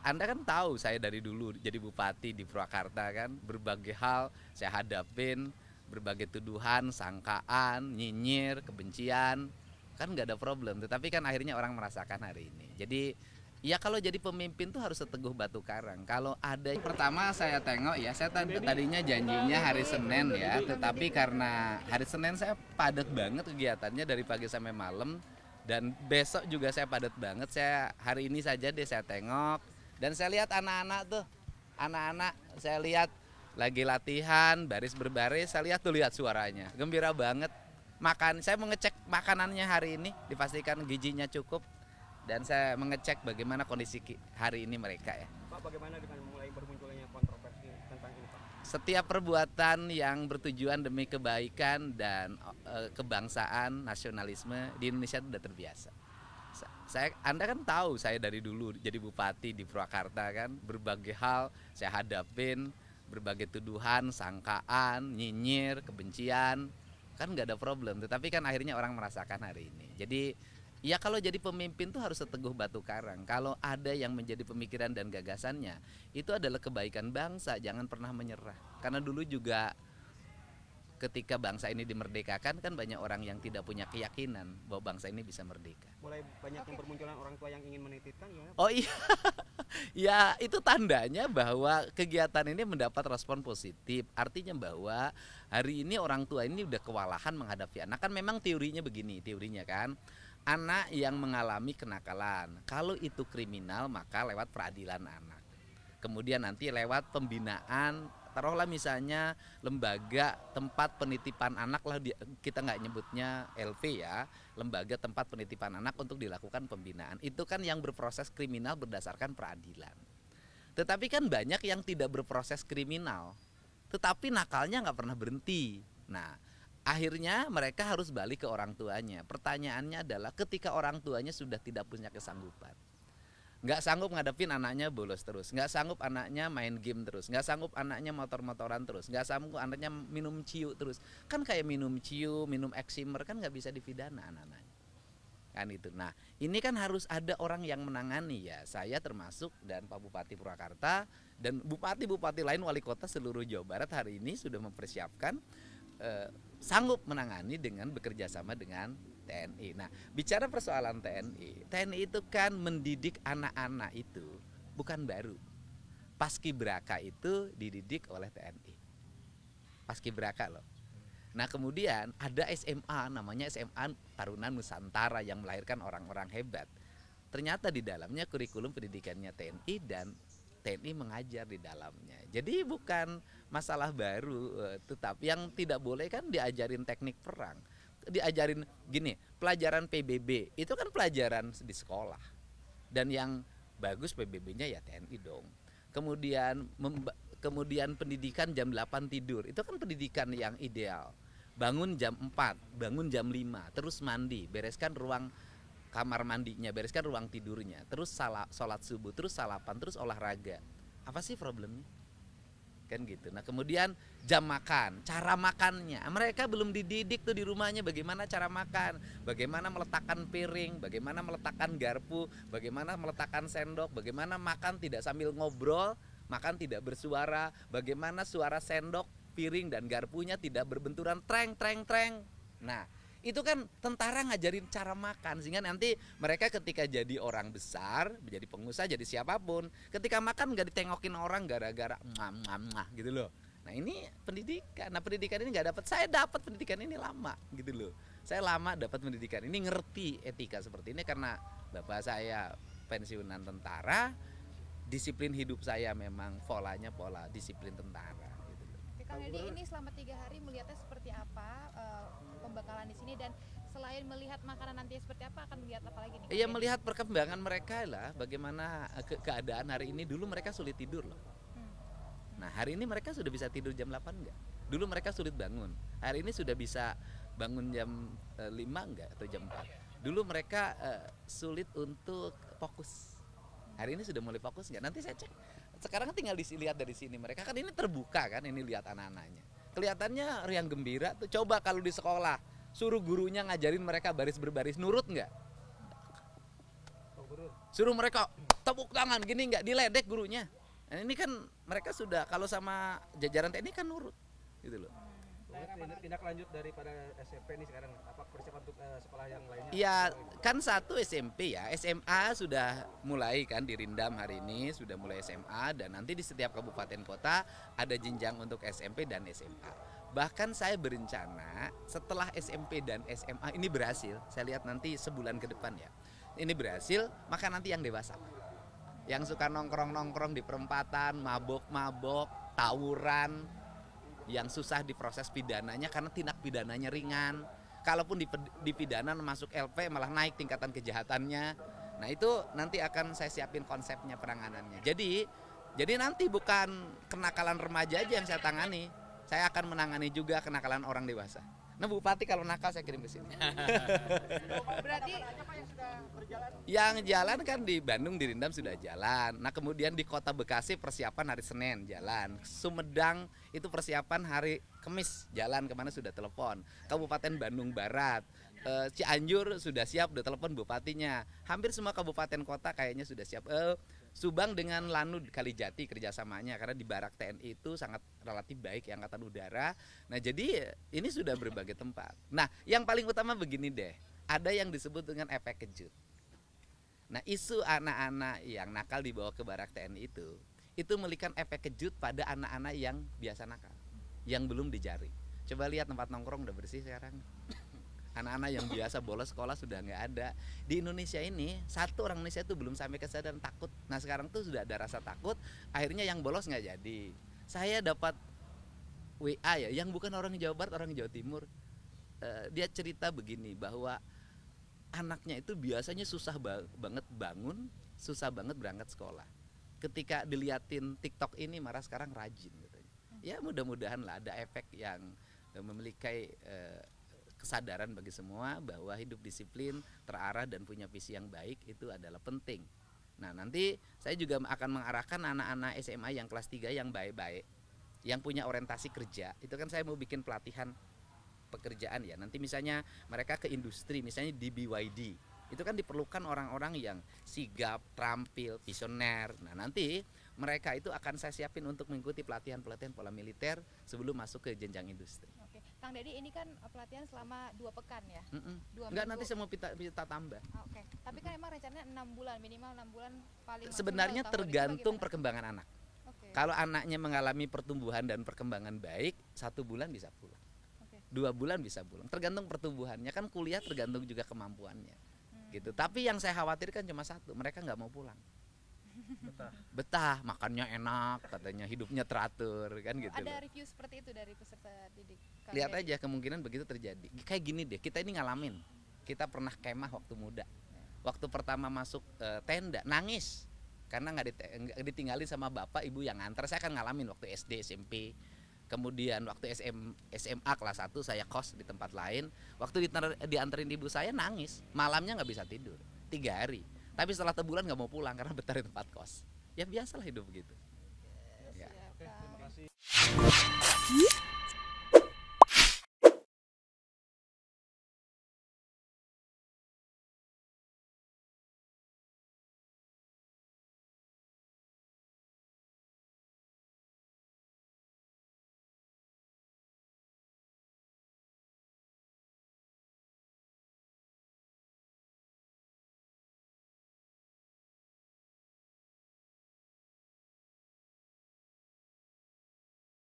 Anda kan tahu saya dari dulu jadi bupati di Purwakarta kan, berbagai hal saya hadapin, berbagai tuduhan, sangkaan, nyinyir, kebencian, kan nggak ada problem. Tetapi kan akhirnya orang merasakan hari ini. Jadi ya kalau jadi pemimpin tuh harus seteguh batu karang. Kalau ada pertama saya tengok ya, saya tadinya janjinya hari Senin ya, tetapi karena hari Senin saya padat banget kegiatannya dari pagi sampai malam. Dan besok juga saya padat banget. Saya hari ini saja deh saya tengok dan saya lihat anak-anak tuh, anak-anak saya lihat lagi latihan baris berbaris. Saya lihat tuh, lihat suaranya gembira banget. Makan, saya mengecek makanannya hari ini dipastikan gizinya cukup dan saya mengecek bagaimana kondisi hari ini mereka ya. Pak, bagaimana dengan mulai bermunculnya kontroversi tentang ini, Pak? Setiap perbuatan yang bertujuan demi kebaikan dan kebangsaan, nasionalisme di Indonesia itu sudah terbiasa. Anda kan tahu saya dari dulu jadi bupati di Purwakarta kan, berbagai hal saya hadapin, berbagai tuduhan, sangkaan, nyinyir, kebencian, kan nggak ada problem. Tetapi kan akhirnya orang merasakan hari ini. Jadi ya kalau jadi pemimpin tuh harus seteguh batu karang. Kalau ada yang menjadi pemikiran dan gagasannya, itu adalah kebaikan bangsa, jangan pernah menyerah. Karena dulu juga ketika bangsa ini dimerdekakan kan banyak orang yang tidak punya keyakinan bahwa bangsa ini bisa merdeka. Mulai banyak yang bermunculan orang tua yang ingin menitipkan ya. Oh iya, ya itu tandanya bahwa kegiatan ini mendapat respon positif. Artinya bahwa hari ini orang tua ini udah kewalahan menghadapi anak. Kan memang teorinya begini, teorinya kan. Anak yang mengalami kenakalan, kalau itu kriminal maka lewat peradilan anak. Kemudian nanti lewat pembinaan, taruhlah misalnya lembaga tempat penitipan anak lah, kita nggak nyebutnya LP ya, lembaga tempat penitipan anak untuk dilakukan pembinaan. Itu kan yang berproses kriminal berdasarkan peradilan. Tetapi kan banyak yang tidak berproses kriminal, tetapi nakalnya nggak pernah berhenti. Nah, akhirnya mereka harus balik ke orang tuanya. Pertanyaannya adalah ketika orang tuanya sudah tidak punya kesanggupan, nggak sanggup ngadepin anaknya bolos terus, nggak sanggup anaknya main game terus, nggak sanggup anaknya motor-motoran terus, nggak sanggup anaknya minum ciu terus, kan kayak minum ciu, minum eksimer kan nggak bisa dipidana anak-anaknya. Kan itu. Nah, ini kan harus ada orang yang menangani ya. Saya termasuk dan Pak Bupati Purwakarta dan bupati-bupati lain, wali kota seluruh Jawa Barat hari ini sudah mempersiapkan sanggup menangani dengan bekerja sama dengan TNI. Nah, bicara persoalan TNI itu kan mendidik anak-anak itu bukan baru. Paskibraka itu dididik oleh TNI. Paskibraka loh. Nah, kemudian ada SMA namanya SMA Taruna Nusantara yang melahirkan orang-orang hebat. Ternyata di dalamnya kurikulum pendidikannya TNI dan TNI mengajar di dalamnya. Jadi bukan masalah baru, tetapi yang tidak boleh kan diajarin teknik perang. Diajarin gini, pelajaran PBB itu kan pelajaran di sekolah. Dan yang bagus PBB-nya ya TNI dong. Kemudian pendidikan jam 8 tidur, itu kan pendidikan yang ideal. Bangun jam 4, bangun jam 5, terus mandi, bereskan ruang kamar mandinya, bereskan ruang tidurnya, terus sholat subuh, terus salapan, terus olahraga. Apa sih problemnya? Kan gitu. Nah, kemudian jam makan, cara makannya, mereka belum dididik tuh di rumahnya bagaimana cara makan, bagaimana meletakkan piring, bagaimana meletakkan garpu, bagaimana meletakkan sendok, bagaimana makan tidak sambil ngobrol, makan tidak bersuara, bagaimana suara sendok, piring dan garpunya tidak berbenturan treng treng treng. Nah, itu kan tentara ngajarin cara makan sehingga nanti mereka ketika jadi orang besar, menjadi pengusaha, jadi siapapun, ketika makan nggak ditengokin orang gara-gara gitu loh. Nah, ini pendidikan. Nah, pendidikan ini nggak dapat. Saya dapat pendidikan ini lama gitu loh. Saya lama dapat pendidikan ini, ngerti etika seperti ini karena bapak saya pensiunan tentara. Disiplin hidup saya memang polanya pola disiplin tentara. Kang Edi, ini selama 3 hari melihatnya seperti apa pembekalan di sini, dan selain melihat makanan nanti seperti apa, akan melihat apa lagi nih? Iya, melihat perkembangan mereka lah, bagaimana keadaan hari ini. Dulu mereka sulit tidur loh. Nah, hari ini mereka sudah bisa tidur jam 8 enggak? Dulu mereka sulit bangun. Hari ini sudah bisa bangun jam 5 enggak atau jam 4. Dulu mereka sulit untuk fokus. Hari ini sudah mulai fokus enggak? Nanti saya cek. Sekarang tinggal dilihat dari sini, mereka kan ini terbuka kan, ini lihat anak-anaknya. Kelihatannya riang gembira tuh. Coba kalau di sekolah suruh gurunya ngajarin mereka baris berbaris, nurut nggak? suruh mereka tepuk tangan gini, nggak diledek gurunya. Nah, ini kan mereka sudah kalau sama jajaran TNI kan nurut gitu loh. Tindak lanjut daripada SMP nih sekarang, apa persiapan untuk sekolah yang lainnya? Iya, kan satu SMP ya, SMA sudah mulai kan di Rindam hari ini, sudah mulai SMA, dan nanti di setiap kabupaten kota ada jenjang untuk SMP dan SMA. Bahkan saya berencana setelah SMP dan SMA ini berhasil, saya lihat nanti sebulan ke depan ya, ini berhasil, maka nanti yang dewasa. Yang suka nongkrong-nongkrong di perempatan, mabok-mabok, tawuran, yang susah diproses pidananya karena tindak pidananya ringan. Kalaupun dipidana masuk LP malah naik tingkatan kejahatannya. Nah itu nanti akan saya siapin konsepnya penanganannya. Jadi nanti bukan kenakalan remaja aja yang saya tangani, saya akan menangani juga kenakalan orang dewasa. Nah Bupati kalau nakal saya kirim ke sini. Berarti Yang jalan kan di Bandung di Rindam sudah jalan. Nah kemudian di Kota Bekasi persiapan hari Senin jalan. Sumedang itu persiapan hari Kamis jalan, kemana sudah telepon. Kabupaten Bandung Barat, Cianjur sudah siap, udah telepon bupatinya. Hampir semua kabupaten kota kayaknya sudah siap. Subang dengan Lanud Kalijati kerjasamanya karena di barak TNI itu sangat relatif baik ya, Angkatan Udara. Nah jadi ini sudah berbagai tempat. Nah yang paling utama begini deh, ada yang disebut dengan efek kejut. Nah isu anak-anak yang nakal dibawa ke barak TNI itu memberikan efek kejut pada anak-anak yang biasa nakal, yang belum dijaring. Coba lihat tempat nongkrong udah bersih sekarang. Anak-anak yang biasa bolos sekolah sudah nggak ada. Di Indonesia ini, satu orang Indonesia itu belum sampai kesadaran takut. Nah sekarang tuh sudah ada rasa takut, akhirnya yang bolos nggak jadi. Saya dapat WA ya, yang bukan orang Jawa Barat, orang Jawa Timur. Dia cerita begini, bahwa anaknya itu biasanya susah banget bangun, susah banget berangkat sekolah. Ketika diliatin TikTok ini marah, sekarang rajin katanya. Ya mudah-mudahan lah ada efek yang memiliki kesadaran bagi semua bahwa hidup disiplin, terarah dan punya visi yang baik itu adalah penting. Nah nanti saya juga akan mengarahkan anak-anak SMA yang kelas 3 yang baik-baik, yang punya orientasi kerja. Itu kan saya mau bikin pelatihan pekerjaan ya. Nanti misalnya mereka ke industri, misalnya di BYD. Itu kan diperlukan orang-orang yang sigap, terampil, visioner. Nah nanti mereka itu akan saya siapin untuk mengikuti pelatihan-pelatihan pola militer sebelum masuk ke jenjang industri. Oke, Kang Dedi ini kan pelatihan selama 2 pekan ya? 2 Enggak, minggu. nanti saya mau minta tambah. Oke, tapi kan emang rencananya 6 bulan, minimal 6 bulan paling maksimal Sebenarnya tahun. Itu tergantung bagaimana? perkembangan anak. Oke. Kalau anaknya mengalami pertumbuhan dan perkembangan baik, 1 bulan bisa pulang, Oke. 2 bulan bisa pulang. Tergantung pertumbuhannya, kan kuliah tergantung juga kemampuannya. Gitu. Tapi yang saya khawatirkan cuma satu, mereka nggak mau pulang. Betah, makannya enak, katanya hidupnya teratur, kan gitu. Ada Loh. review seperti itu dari peserta didik Kang Lihat Dedi? aja kemungkinan begitu terjadi. Kayak gini deh, kita ini ngalamin. Kita pernah kemah waktu muda. Waktu pertama masuk tenda, nangis. Karena nggak ditinggalin sama bapak ibu yang nganter. Saya kan ngalamin waktu SD, SMP. Kemudian waktu SMA kelas 1 saya kos di tempat lain. Waktu dianterin ibu saya nangis. Malamnya nggak bisa tidur, 3 hari. Tapi setelah sebulan nggak mau pulang karena betah di tempat kos. Ya biasalah hidup begitu. Ya. Siap, Kang. Terima kasih.